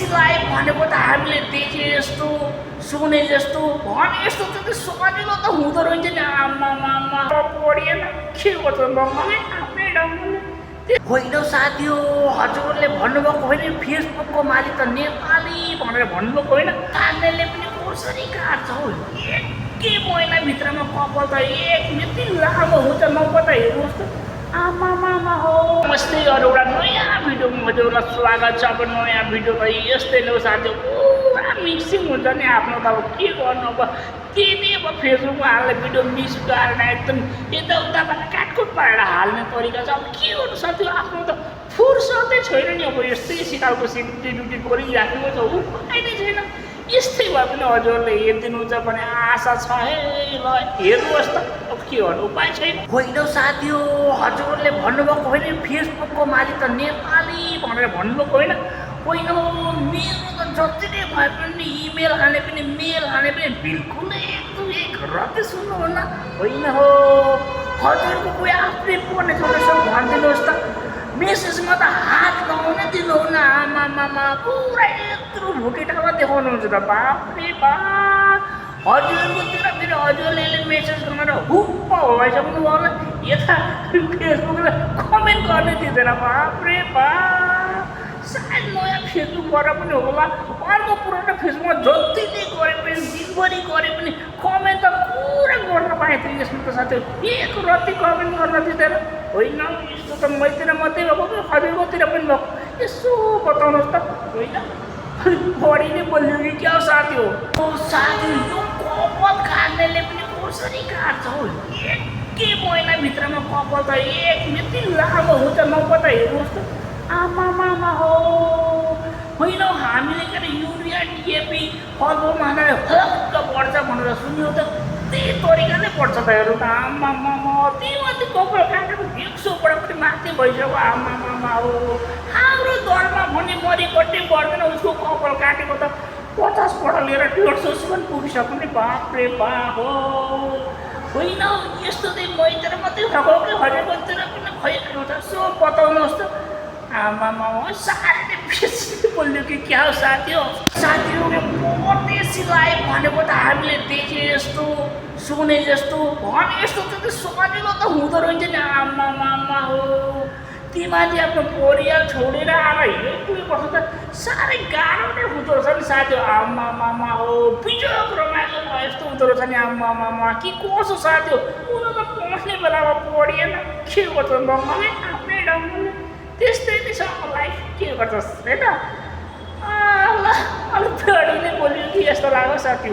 परदेशीलाई भनेको त हामीले देखे जस्तो सुने जस्तो भने जस्तो त सजिलो त हुँदो रहेछ नि। आम्मामा पढिएन के गर्छ मलाई आफ्नै ढङ्गले होइन साथी हो। हजुरले भन्नुभएको होइन फेसबुकको माथि त नेपाली भनेर भन्नुभएको होइन। काट्नेले पनि कसरी काट्छ हो, एकै महिनाभित्रमा कपाल त एक यति लामो हुन्छ नपत्ता हेर्नुहोस् त। आमामा हो नमस्ते, अरू एउटा नयाँ भिडियोमा हजुरलाई स्वागत छ। अब नयाँ भिडियो त यस्तै नै हो साथी, पुरा मिक्सिङ हुन्छ नि आफ्नो त। अब के गर्नु, अब त्यही अब फेसबुकमा हाल्ने भिडियो मिक्स गरेर एकदम यताउताबाट काटकुट पारेर हाल्ने तरिका छ। अब के गर्नु साथी, आफ्नो त फुर्सदै छैन नि। अब यस्तै सिकालको सिक्टी ड्युटी गरिराखेको छ, उपाय नै छैन। यस्तै भए पनि हजुरले हेरिदिनुहुन्छ भने आशा छ है। ल हेर्नुहोस् त, अब के गर्नु उपाय छैन। होइन साथी हो, हजुरले भन्नुभएको होइन फेसबुकको माथि त नेपाली भनेर भन्नुभएको होइन। होइन मेरो त जति नै भए पनि इमेल हाने पनि मेल हाने पनि बिल्कुलै एकदम एक रत्ती सुन्नुहुन्न। होइन हो हजुरको कोही आफ्नै पर्ने छ यसो भनिदिनुहोस् त। मेसेजमा त हात लगाउनै दिनुहुन्न। आमामा पुरा यत्रो भुकेटामा देखाउनुहुन्छ त, बाफ्रे बाफ। हजुरकोतिर फेरि हजुरले मेसेज गरेर हुप्प भइसक्नु होला, यता फेसबुकले कमेन्ट गर्नै दिँदैन। बाफ्रे बाफ, सायद नयाँ फेसबुकबाट पनि होला। अर्को पुरानो फेसबुकमा जति नै गरे पनि दिनभरि गरे पनि कमेन्ट त पुरा गर्न पाएँ थियो। यसमा त साथी एक रत्ती कमेन्ट गर्न दिँदैन। होइन यस्तो त मैतिर मात्रै भएको कि हजुरकोतिर पनि भएको, यसो बताउनुहोस् त। होइन बढी नै बोल्यो कि क्या हो साथी हो। साथी यो कपाल काट्नेले पनि कसरी काट्छ हो, एकै महिनाभित्रमा कपाल त एक यति लामो हुन्छ नपत्ता हेर्नुहोस् त। आमामा हो होइन हामीले के अरे युरिया डिएपी फलफुलमा हालेर हल्क बढ्छ भनेर सुन्यो त, त्यही तरिकाले बढ्छ त हेर्नु त। आमामा त्यहीमाथि कपाल काटेको 100बाट पनि माथि भइसक्यो। आमामा हो हाम्रो दरमा भने मरिकट्टै बढ्दैन, उसको कपाल काटेको त 50बाट लिएर 150 पनि पुगिसक्यो नि। बाफ्रे बाफ हो। होइन यस्तो चाहिँ मैतिर मात्रै भएको कि हजुरकोतिर पनि भइरहेको छ, यसो बताउनुहोस् त। आमामा साह्रै नै बेसी बोल्यो कि क्या हो साथी हो। साथी हो परदेशीलाई भनेको त हामीले देखे जस्तो सुने जस्तो भने जस्तो त सजिलो त हुँदो रहेछ नि। आमामा हो तिमीले आफ्नो परिवार छोडेर आएर हिँड्नुपर्छ त साह्रै गाह्रो नै हुँदो रहेछ नि साथी हो। आमामा हो बिजोग रमाइलो भयो यस्तो हुँदो रहेछ नि। आमामा कि कसो साथी हो, उनीहरू त पढ्ने बेलामा पढिएन के गर्छ मलाई आफ्नै ढङ्गले। त्यस्तै नै छ लाइफ, के गर्छस् होइन। ल अलिक बढी नै बोल्यो कि जस्तो लाग्यो साथी।